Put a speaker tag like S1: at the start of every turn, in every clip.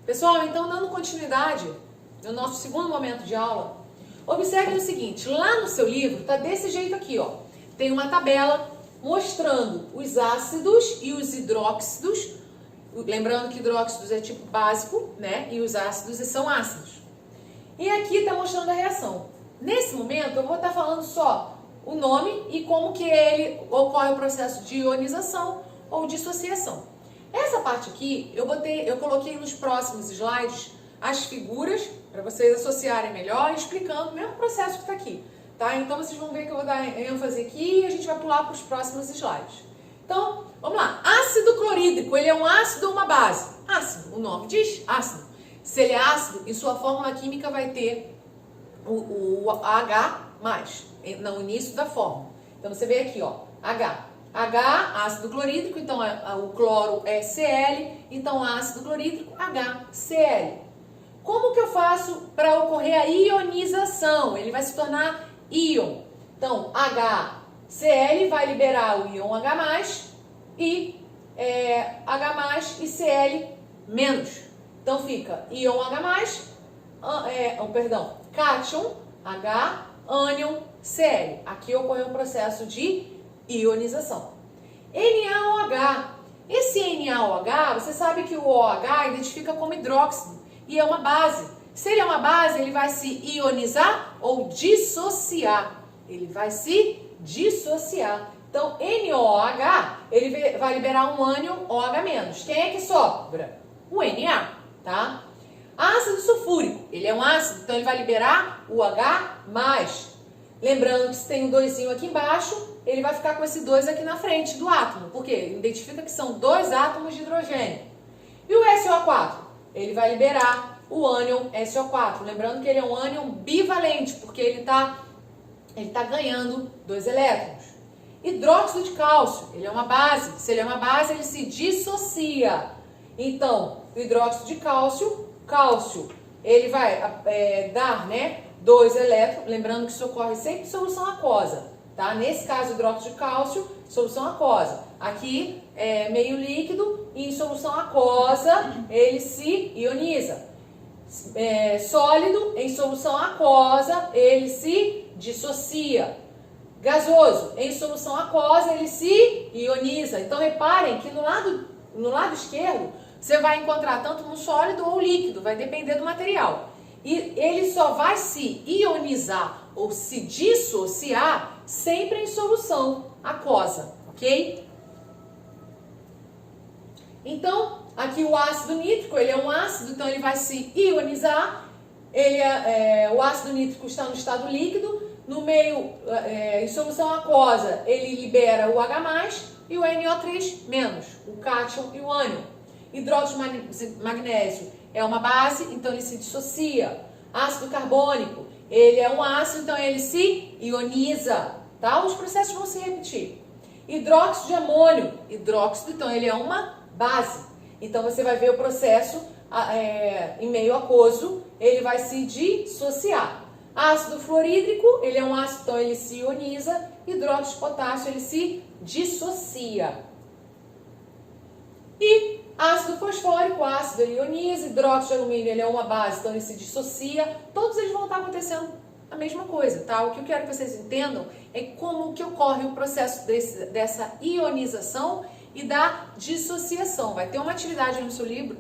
S1: Pessoal, então dando continuidade no nosso segundo momento de aula, observe o seguinte, lá no seu livro está desse jeito aqui, ó. Tem uma tabela mostrando os ácidos e os hidróxidos, lembrando que hidróxidos é tipo básico, né? E os ácidos são ácidos. E aqui está mostrando a reação. Nesse momento eu vou estar falando só o nome e como que ele ocorre o processo de ionização ou dissociação. Essa parte aqui eu coloquei nos próximos slides as figuras para vocês associarem melhor, explicando o mesmo processo que está aqui, tá? Então vocês vão ver que eu vou dar ênfase aqui e a gente vai pular para os próximos slides. Então, vamos lá. Ácido clorídrico, ele é um ácido ou uma base? Ácido, o nome diz ácido. Se ele é ácido, em sua fórmula química vai ter o H+, no início da fórmula. Então você vê aqui, ó, H, ácido clorídrico, então o cloro é Cl, então ácido clorídrico, HCl. Como que eu faço para ocorrer a ionização? Ele vai se tornar íon. Então, HCl vai liberar o íon H+, e H+, e Cl-. Então fica íon H+, cátion, H, ânion, Cl. Aqui ocorreu um processo de ionização. NaOH. Esse NaOH, você sabe que o OH identifica como hidróxido e é uma base. Se ele é uma base, ele vai se ionizar ou dissociar. Ele vai se dissociar. Então, NaOH, ele vai liberar um ânion OH-. Quem é que sobra? O Na, tá? Ácido sulfúrico, ele é um ácido, então ele vai liberar o H+. Lembrando que se tem um 2 aqui embaixo, ele vai ficar com esse 2 aqui na frente do átomo, porque identifica que são 2 átomos de hidrogênio. E o SO4? Ele vai liberar o ânion SO4, lembrando que ele é um ânion bivalente, porque ele tá ganhando 2 elétrons. Hidróxido de cálcio, ele é uma base. Se ele é uma base, ele se dissocia. Então, o hidróxido de cálcio, ele vai dar, 2 elétrons, lembrando que isso ocorre sempre em solução aquosa, tá? Nesse caso, hidróxido de cálcio, solução aquosa. Aqui é meio líquido e em solução aquosa ele se ioniza. Sólido, em solução aquosa, ele se dissocia. Gasoso, em solução aquosa, ele se ioniza. Então, reparem que no lado esquerdo, você vai encontrar tanto no sólido ou líquido, vai depender do material. E ele só vai se ionizar ou se dissociar sempre em solução aquosa, ok? Então, aqui o ácido nítrico, ele é um ácido, então ele vai se ionizar. O ácido nítrico está no estado líquido, no meio, em solução aquosa, ele libera o H+, e o NO3-, o cátion e o ânion. Hidróxido de magnésio é uma base, então ele se dissocia. Ácido carbônico, ele é um ácido, então ele se ioniza, tá? Os processos vão se repetir. Hidróxido de amônio, então ele é uma base. Então você vai ver o processo em meio aquoso, ele vai se dissociar. Ácido fluorídrico, ele é um ácido, então ele se ioniza. Hidróxido de potássio, ele se dissocia. E ácido fosfórico, ácido, ele ioniza. Hidróxido de alumínio, ele é uma base, então ele se dissocia. Todos eles vão estar acontecendo a mesma coisa, tá? O que eu quero que vocês entendam é como que ocorre o processo dessa ionização e da dissociação. Vai ter uma atividade no seu livro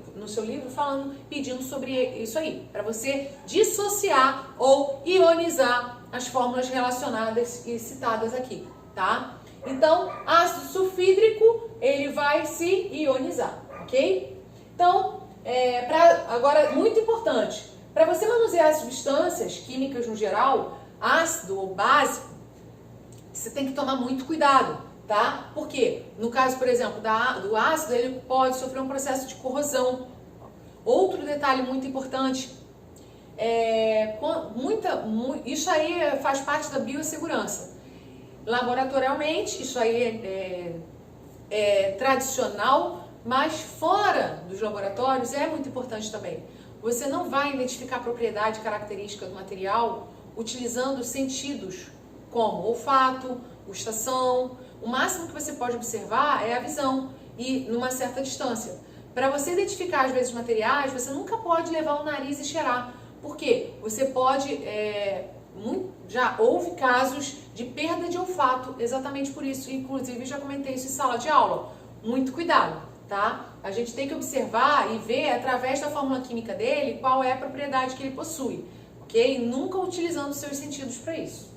S1: pedindo sobre isso aí, para você dissociar ou ionizar as fórmulas relacionadas e citadas aqui, tá? Então, ácido sulfídrico, ele vai se ionizar, ok? Então, agora, muito importante, para você manusear as substâncias químicas no geral, ácido ou básico, você tem que tomar muito cuidado, tá? Porque, no caso, por exemplo, do ácido, ele pode sofrer um processo de corrosão. Outro detalhe muito importante, isso aí faz parte da biossegurança. Laboratorialmente, isso aí é tradicional, mas fora dos laboratórios é muito importante também. Você não vai identificar a propriedade característica do material utilizando sentidos como olfato, gustação. O máximo que você pode observar é a visão e numa certa distância. para você identificar as vezes materiais, você nunca pode levar o nariz e cheirar. Por quê? Você pode, já houve casos de perda de olfato, exatamente por isso. Inclusive, já comentei isso em sala de aula. Muito cuidado, tá? A gente tem que observar e ver, através da fórmula química dele, qual é a propriedade que ele possui, ok? Nunca utilizando seus sentidos para isso.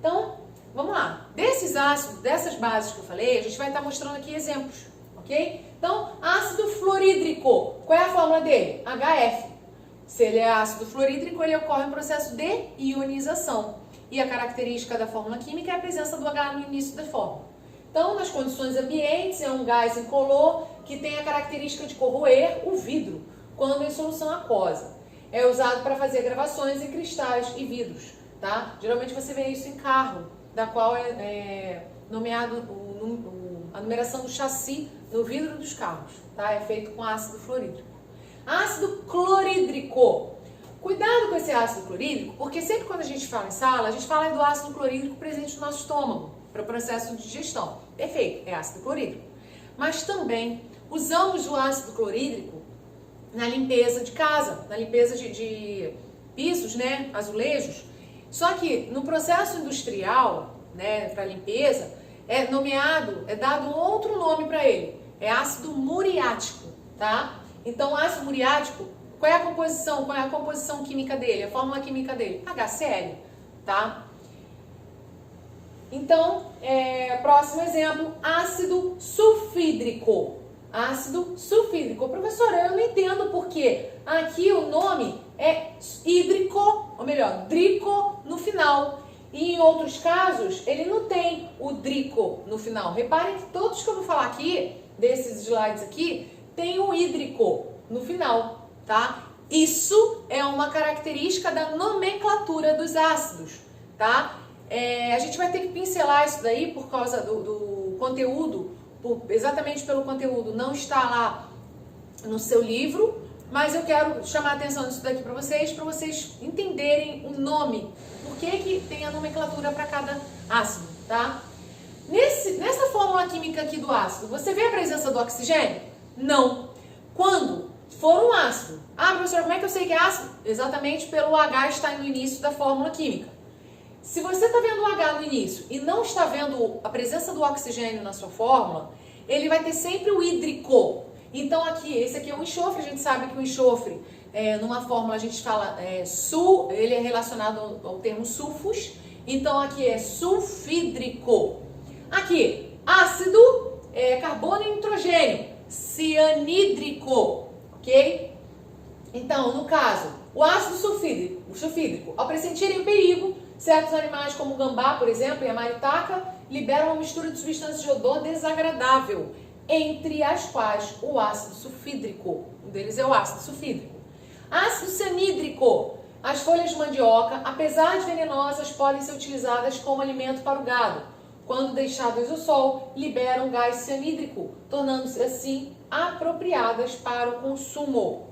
S1: Então, vamos lá. Desses ácidos, dessas bases que eu falei, a gente vai estar mostrando aqui exemplos, ok? Então, ácido fluorídrico, qual é a fórmula dele? HF. Se ele é ácido fluorídrico, ele ocorre em processo de ionização. E a característica da fórmula química é a presença do H no início da fórmula. Então, nas condições ambientes, é um gás incolor que tem a característica de corroer o vidro quando em solução aquosa. É usado para fazer gravações em cristais e vidros, tá? Geralmente você vê isso em carro, da qual é nomeado a numeração do chassi no vidro dos carros, tá? É feito com ácido fluorídrico. Ácido clorídrico. Cuidado com esse ácido clorídrico, porque sempre quando a gente fala em sala, a gente fala do ácido clorídrico presente no nosso estômago, para o processo de digestão. Perfeito, é ácido clorídrico. Mas também usamos o ácido clorídrico na limpeza de casa, na limpeza de pisos, né, azulejos. Só que no processo industrial, né, para limpeza, é dado um outro nome para ele. É ácido muriático, tá? Então, o ácido muriático, qual é a composição? Qual é a composição química dele? A fórmula química dele? HCl, tá? Então, próximo exemplo, ácido sulfídrico. Ácido sulfídrico. Professora, eu não entendo porque aqui o nome é hídrico, ou melhor, drico no final. E em outros casos, ele não tem o drico no final. Reparem que todos que eu vou falar aqui, desses slides aqui, tem o hídrico no final, tá? Isso é uma característica da nomenclatura dos ácidos, tá? A gente vai ter que pincelar isso daí por causa do conteúdo, exatamente pelo conteúdo não está lá no seu livro, mas eu quero chamar a atenção disso daqui para vocês entenderem o nome, por que tem a nomenclatura para cada ácido, tá? Nessa fórmula química aqui do ácido, você vê a presença do oxigênio? Não. Quando for um ácido, professora, como é que eu sei que é ácido? Exatamente pelo H estar no início da fórmula química. Se você está vendo o H no início e não está vendo a presença do oxigênio na sua fórmula, ele vai ter sempre o hídrico. Então esse aqui é o enxofre, a gente sabe que o enxofre, numa fórmula a gente fala ele é relacionado ao termo sulfos, então aqui é sulfídrico. Aqui, ácido, carbono e nitrogênio, cianídrico, ok? Então, no caso, o ácido sulfídrico, ao pressentirem o perigo, certos animais como o gambá, por exemplo, e a maritaca, liberam uma mistura de substâncias de odor desagradável, entre as quais o ácido sulfídrico. Um deles é o ácido sulfídrico. Ácido cianídrico. As folhas de mandioca, apesar de venenosas, podem ser utilizadas como alimento para o gado. Quando deixadas ao sol, liberam gás cianídrico, tornando-se assim apropriadas para o consumo.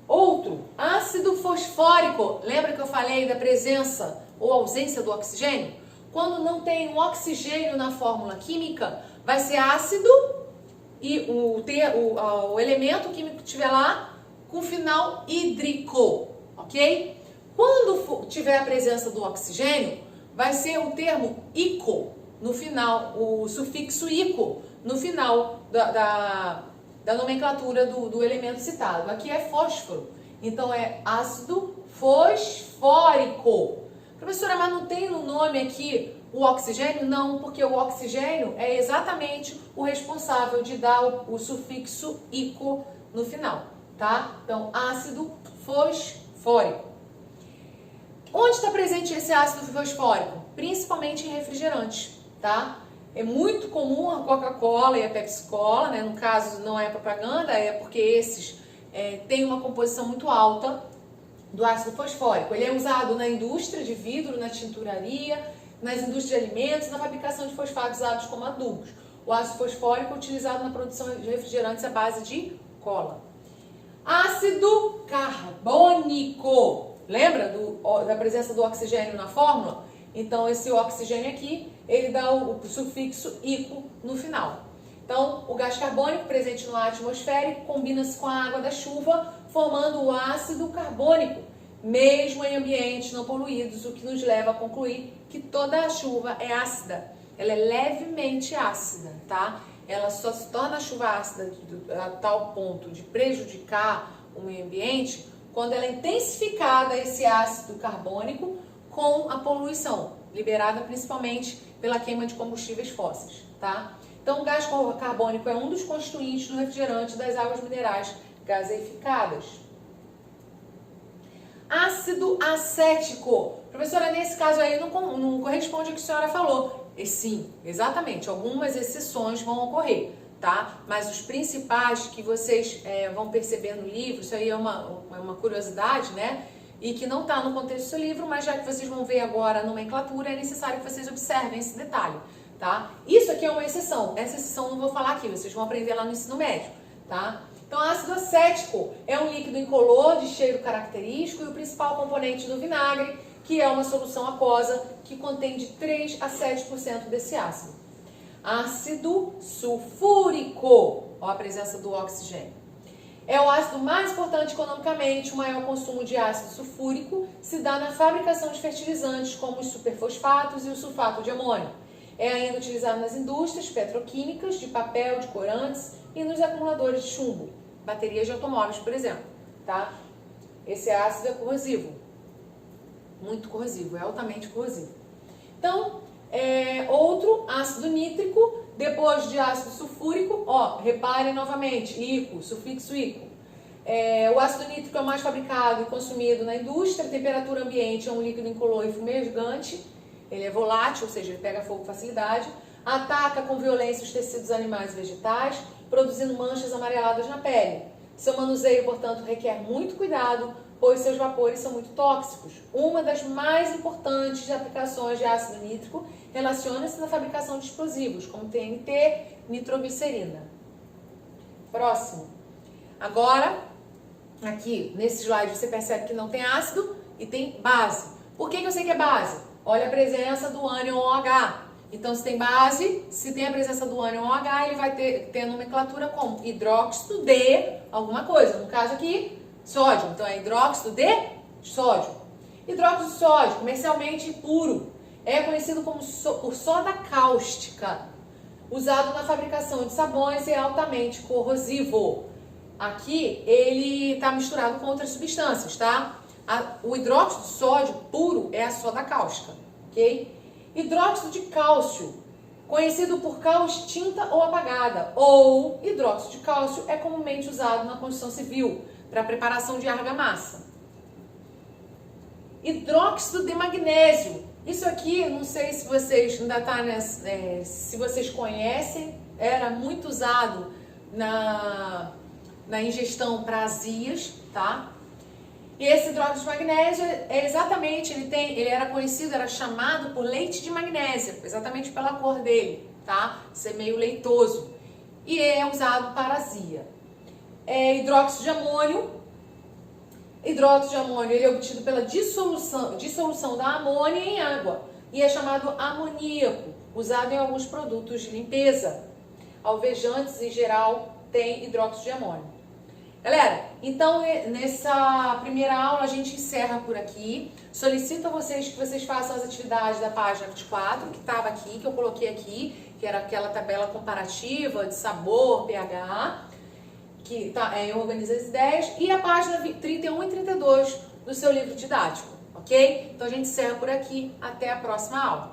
S1: Outro, ácido fosfórico. Lembra que eu falei da presença ou ausência do oxigênio? Quando não tem um oxigênio na fórmula química, vai ser ácido e o elemento químico que tiver lá com final hídrico, ok? Quando tiver a presença do oxigênio, vai ser o termo ico no final, o sufixo ico no final da nomenclatura do elemento citado. Aqui é fósforo, então é ácido fosfórico. Professora, mas não tem no nome aqui o oxigênio? Não, porque o oxigênio é exatamente o responsável de dar o sufixo ico no final, tá? Então, ácido fosfórico. Onde está presente esse ácido fosfórico? Principalmente em refrigerantes, tá? É muito comum a Coca-Cola e a Pepsi-Cola, né? No caso, não é propaganda, é porque esses têm uma composição muito alta do ácido fosfórico. Ele é usado na indústria de vidro, na tinturaria, nas indústrias de alimentos, na fabricação de fosfatos usados como adubos. O ácido fosfórico é utilizado na produção de refrigerantes à base de cola. Ácido carbônico. Lembra da presença do oxigênio na fórmula? Então, esse oxigênio aqui, ele dá o sufixo ico no final. Então, o gás carbônico presente no ar atmosférico combina-se com a água da chuva, formando o ácido carbônico, mesmo em ambientes não poluídos, o que nos leva a concluir que toda a chuva é ácida. Ela é levemente ácida, tá? Ela só se torna a chuva ácida a tal ponto de prejudicar o meio ambiente quando ela é intensificada, esse ácido carbônico, com a poluição, liberada principalmente pela queima de combustíveis fósseis, tá? Então, o gás carbônico é um dos constituintes do refrigerante das águas minerais gaseificadas. Ácido acético. Professora, nesse caso aí não corresponde ao que a senhora falou. E sim, exatamente, algumas exceções vão ocorrer, tá? Mas os principais que vocês vão perceber no livro, isso aí é uma curiosidade, né? E que não está no contexto do seu livro, mas já que vocês vão ver agora a nomenclatura, é necessário que vocês observem esse detalhe, tá? Isso aqui é uma exceção. Essa exceção eu não vou falar aqui, vocês vão aprender lá no ensino médio, tá? Então, ácido acético é um líquido incolor de cheiro característico e o principal componente do vinagre, que é uma solução aquosa que contém de 3 a 7% desse ácido. Ácido sulfúrico, ó a presença do oxigênio. É o ácido mais importante economicamente. O maior consumo de ácido sulfúrico se dá na fabricação de fertilizantes, como os superfosfatos e o sulfato de amônio. É ainda utilizado nas indústrias petroquímicas, de papel, de corantes e nos acumuladores de chumbo, baterias de automóveis, por exemplo, tá? Esse ácido é corrosivo, muito corrosivo, é altamente corrosivo. Então, outro ácido nítrico, depois de ácido sulfúrico, ó, reparem novamente, ico, sufixo ico. O ácido nítrico é o mais fabricado e consumido na indústria, a temperatura ambiente é um líquido incolor e fumegante, ele é volátil, ou seja, ele pega fogo com facilidade, ataca com violência os tecidos animais e vegetais, produzindo manchas amareladas na pele. Seu manuseio, portanto, requer muito cuidado, pois seus vapores são muito tóxicos. Uma das mais importantes aplicações de ácido nítrico relaciona-se na fabricação de explosivos, como TNT, nitroglicerina. Próximo. Agora, aqui nesse slide você percebe que não tem ácido e tem base. Por que eu sei que é base? Olha a presença do ânion OH. Então, se tem base, se tem a presença do ânion OH, ele vai ter a nomenclatura como hidróxido de alguma coisa. No caso aqui, sódio. Então, é hidróxido de sódio. Hidróxido de sódio, comercialmente puro, é conhecido como por soda cáustica, usado na fabricação de sabões e é altamente corrosivo. Aqui, ele está misturado com outras substâncias, tá? O hidróxido de sódio puro é a soda cáustica, ok? Hidróxido de cálcio, conhecido por cal extinta ou apagada, ou hidróxido de cálcio é comumente usado na construção civil para a preparação de argamassa. Hidróxido de magnésio, isso aqui, não sei se vocês ainda tá se vocês conhecem, era muito usado na ingestão para azias, tá? E esse hidróxido de magnésio é exatamente, ele era conhecido, era chamado por leite de magnésia, exatamente pela cor dele, tá? Ser meio leitoso. E é usado para azia. Hidróxido de amônio. Hidróxido de amônio, ele é obtido pela dissolução da amônia em água e é chamado amoníaco, usado em alguns produtos de limpeza. Alvejantes, em geral, tem hidróxido de amônio. Galera, então nessa primeira aula a gente encerra por aqui. Solicito a vocês que vocês façam as atividades da página 24, que estava aqui, que eu coloquei aqui, que era aquela tabela comparativa de sabor, pH, que eu organizo as ideias, e a página 31 e 32 do seu livro didático, ok? Então a gente encerra por aqui. Até a próxima aula.